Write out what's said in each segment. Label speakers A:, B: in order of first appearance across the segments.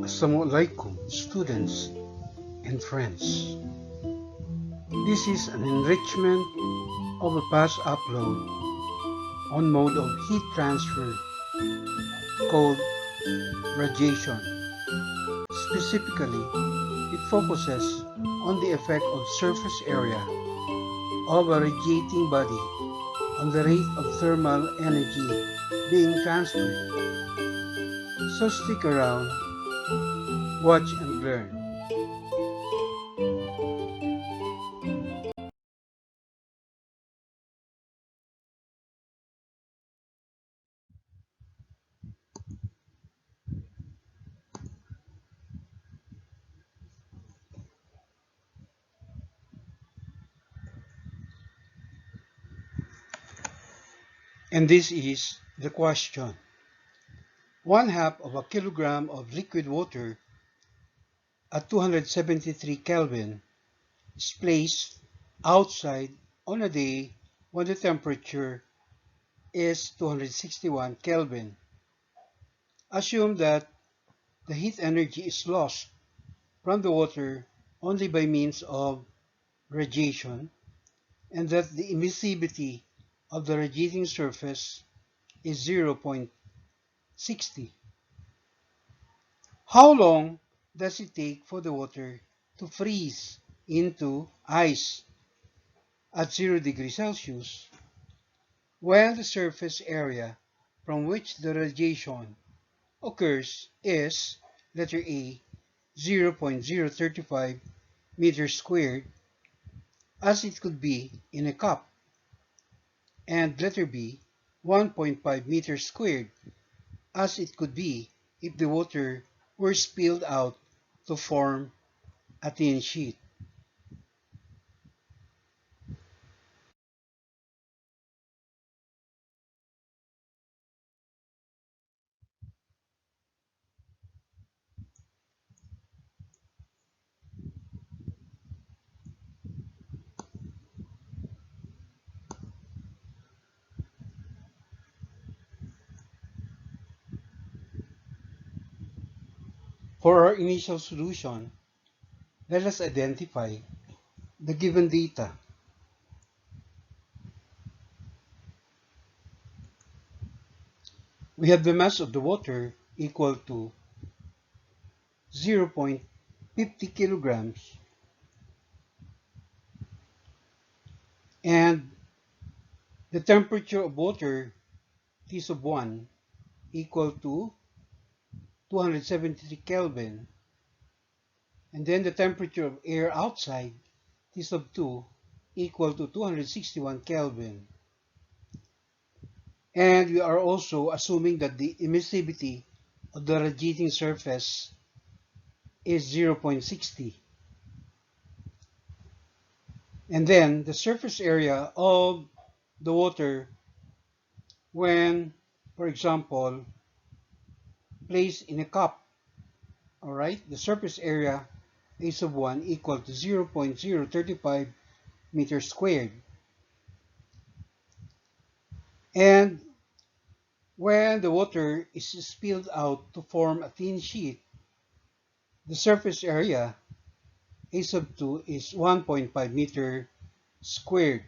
A: Assalamualaikum, students and friends. This is an enrichment of a past upload on mode of heat transfer called radiation. Specifically, it focuses on the effect of surface area of a radiating body on the rate of thermal energy being transferred. So stick around, watch and learn. And this is the question. 1/2 of a kilogram of liquid water at 273 Kelvin is placed outside on a day when the temperature is 261 Kelvin. Assume that the heat energy is lost from the water only by means of radiation and that the emissivity of the radiating surface is 0.60. How long does it take for the water to freeze into ice at 0 degrees Celsius when the surface area from which the radiation occurs is, letter A, 0.035 meters squared, as it could be in a cup, and letter B, 1.5 meters squared, as it could be if the water were spilled out to form a thin sheet. For our initial solution, let us identify the given data. We have the mass of the water equal to 0.50 kilograms and the temperature of water, T sub 1, equal to 273 Kelvin, and then the temperature of air outside, T sub 2, equal to 261 Kelvin. And we are also assuming that the emissivity of the radiating surface is 0.60. And then the surface area of the water when, for example, placed in a cup. All right, the surface area A sub 1 equal to 0.035 meters squared. And when the water is spilled out to form a thin sheet, the surface area A sub 2 is 1.5 meter squared.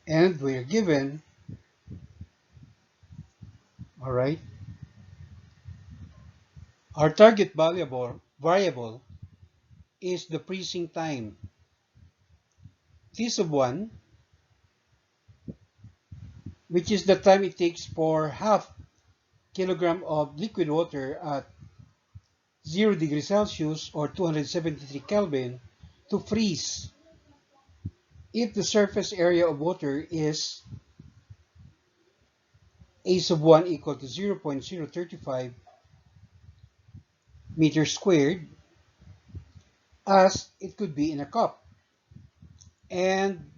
A: And we're given, all right, our target variable is the freezing time, T sub 1, which is the time it takes for half kilogram of liquid water at 0 degrees Celsius or 273 Kelvin to freeze if the surface area of water is A sub 1 equal to 0.035 meters squared, as it could be in a cup. And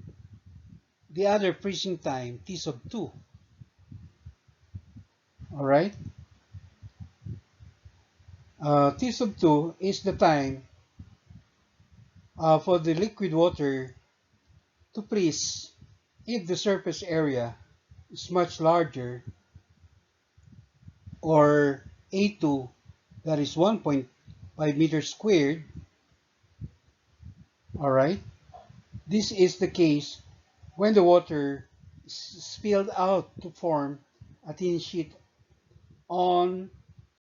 A: the other freezing time, T sub 2. All right? T sub 2 is the time for the liquid water to freeze if the surface area is much larger, or A2, that is 1.5 meters squared, alright, this is the case when the water is spilled out to form a thin sheet on,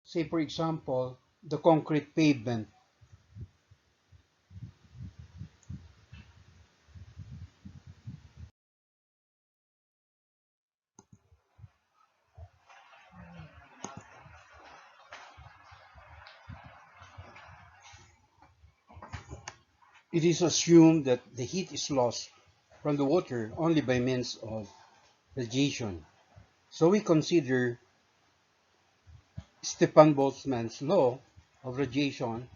A: say for example, the concrete pavement. It is assumed that the heat is lost from the water only by means of radiation. So we consider Stefan-Boltzmann's law of radiation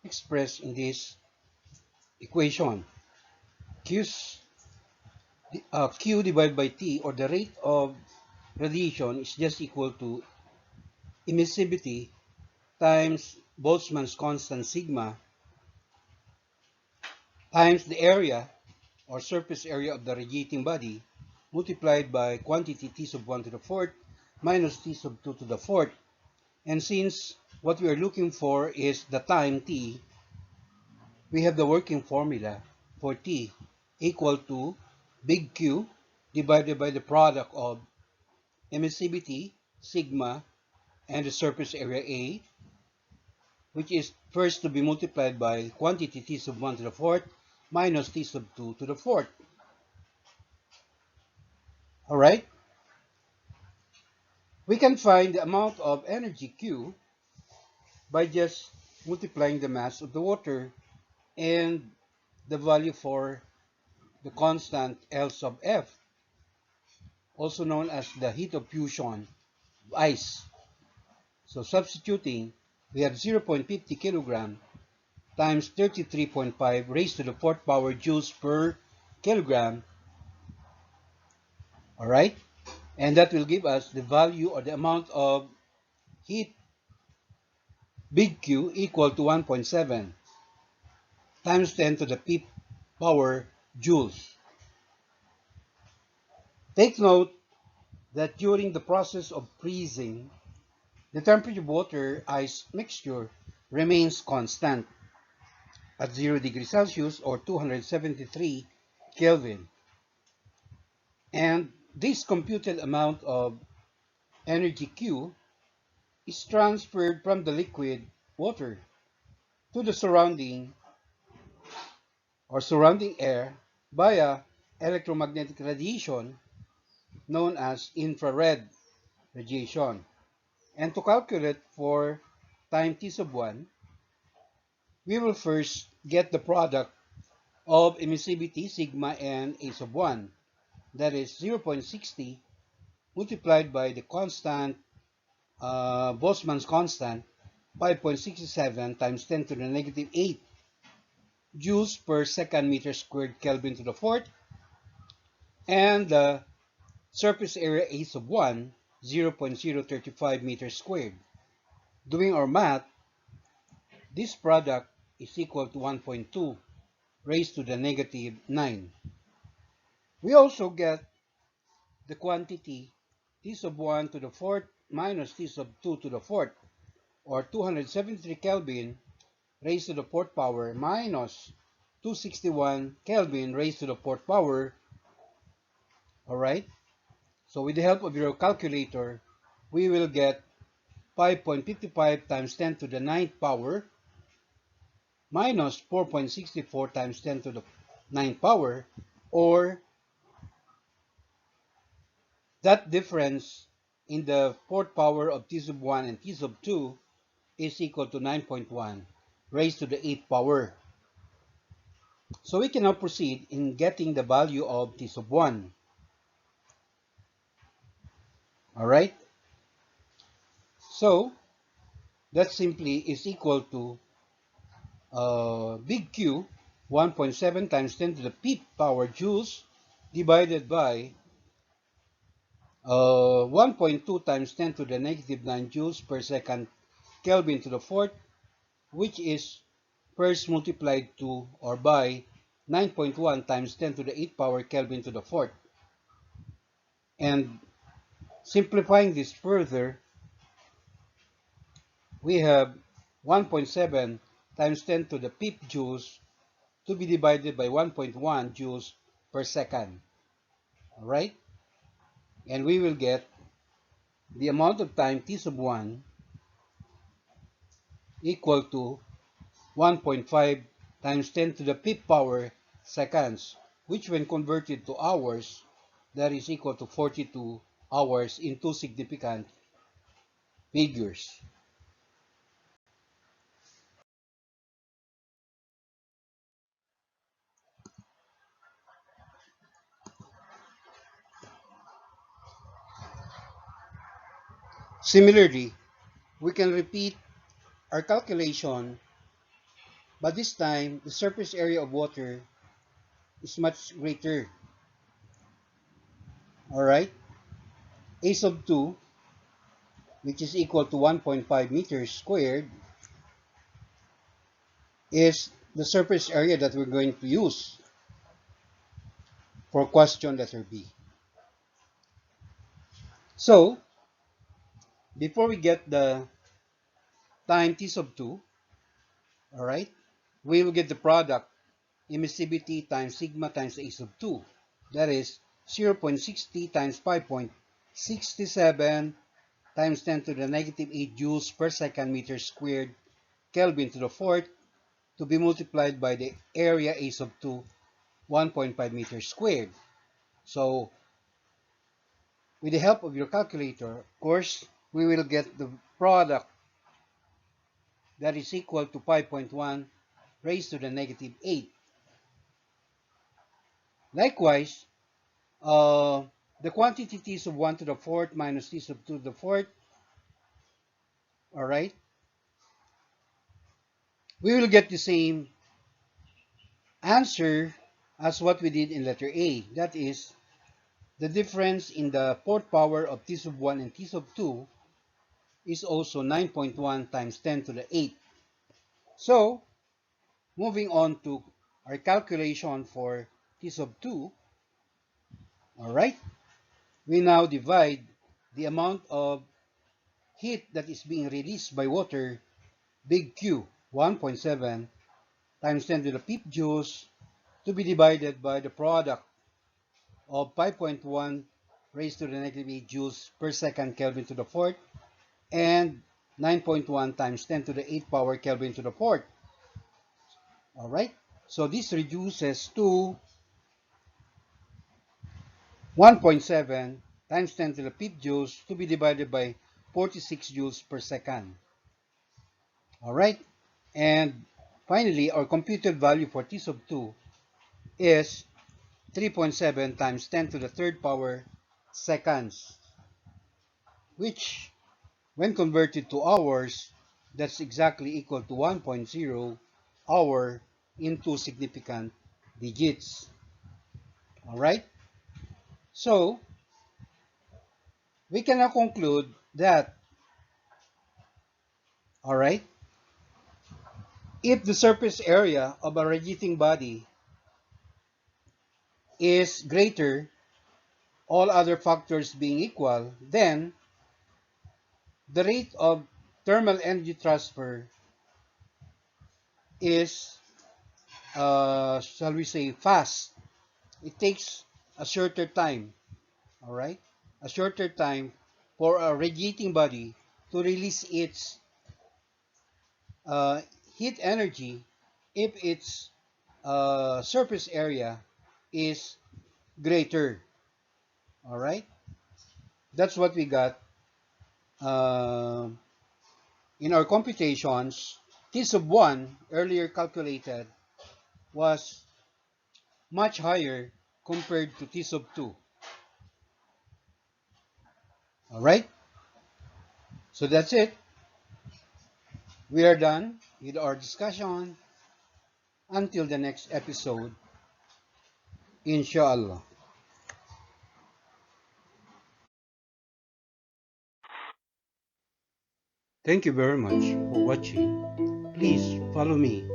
A: expressed in this equation. Q divided by T, or the rate of radiation, is just equal to emissivity times Boltzmann's constant sigma times the area or surface area of the radiating body multiplied by quantity T sub 1 to the fourth minus T sub 2 to the fourth. And since what we are looking for is the time T, we have the working formula for T equal to big Q divided by the product of emissivity, sigma, and the surface area A, which is first to be multiplied by quantity T sub 1 to the fourth minus T sub 2 to the fourth. Alright? We can find the amount of energy Q by just multiplying the mass of the water and the value for the constant L sub F, also known as the heat of fusion of ice. So substituting, we have 0.50 kilogram times 33.5 raised to the fourth power joules per kilogram. Alright? And that will give us the value or the amount of heat big Q equal to 1.7 times 10 to the fifth power joules. Take note that during the process of freezing, the temperature of water-ice mixture remains constant at 0 degrees Celsius or 273 Kelvin. And this computed amount of energy Q is transferred from the liquid water to the surrounding air via electromagnetic radiation known as infrared radiation. And to calculate for time T sub 1, we will first get the product of emissivity, sigma, and A sub 1. That is 0.60 multiplied by the constant, Boltzmann's constant, 5.67 times 10 to the negative 8 joules per second meter squared Kelvin to the fourth, and the surface area A sub 1, 0.035 meters squared. Doing our math, this product is equal to 1.2 raised to the negative 9. We also get the quantity T sub 1 to the fourth minus T sub 2 to the fourth, or 273 Kelvin raised to the fourth power minus 261 Kelvin raised to the fourth power. Alright? So with the help of your calculator, we will get 5.55 times 10 to the ninth power minus 4.64 times 10 to the ninth power, or that difference in the fourth power of T sub 1 and T sub 2 is equal to 9.1 raised to the 8th power. So we can now proceed in getting the value of T sub 1. Alright? So that simply is equal to big Q, 1.7 times 10 to the fifth power joules divided by 1.2 times 10 to the negative 9 joules per second Kelvin to the fourth, which is first multiplied to or by 9.1 times 10 to the 8th power Kelvin to the fourth. And simplifying this further, we have 1.7 times 10 to the fifth joules to be divided by 1.1 joules per second. Alright? And we will get the amount of time T sub 1 equal to 1.5 times 10 to the fifth power seconds, which when converted to hours, that is equal to 42 hours in two significant figures. Similarly, we can repeat our calculation, but this time the surface area of water is much greater. Alright? A sub 2, which is equal to 1.5 meters squared, is the surface area that we're going to use for question letter B. So, before we get the time T sub 2, alright, we will get the product emissivity times sigma times A sub 2. That is 0.60 times 5.67 times 10 to the negative 8 joules per second meter squared Kelvin to the fourth to be multiplied by the area A sub 2, 1.5 meters squared. So, with the help of your calculator, of course, we will get the product that is equal to 5.1 raised to the negative 8. Likewise, the quantity T sub 1 to the fourth minus T sub 2 to the fourth, alright, we will get the same answer as what we did in letter A. That is, the difference in the fourth power of T sub 1 and T sub 2 is also 9.1 times 10 to the 8. So, moving on to our calculation for T sub 2, alright, we now divide the amount of heat that is being released by water, big Q, 1.7 times 10 to the fifth joules, to be divided by the product of 5.1 raised to the negative 8 joules per second Kelvin to the fourth and 9.1 times 10 to the 8th power Kelvin to the fourth. Alright, so this reduces to 1.7 times 10 to the fifth joules to be divided by 46 joules per second. Alright, and finally, our computed value for T sub 2 is 3.7 times 10 to the third power seconds, which when converted to hours, that's exactly equal to 1.0 hour into significant digits. Alright, so we can now conclude that, alright, if the surface area of a radiating body is greater, all other factors being equal, then the rate of thermal energy transfer is, shall we say, fast. It takes a shorter time, all right? A shorter time for a radiating body to release its uh, heat energy if its surface area is greater, all right? That's what we got uh, in our computations. T sub 1, earlier calculated, was much higher compared to T sub 2. Alright, so that's it. We are done with our discussion. Until the next episode, inshallah. Thank you very much for watching. Please follow me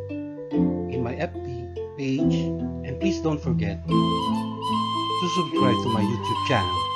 A: in my FB page and please don't forget to subscribe to my YouTube channel.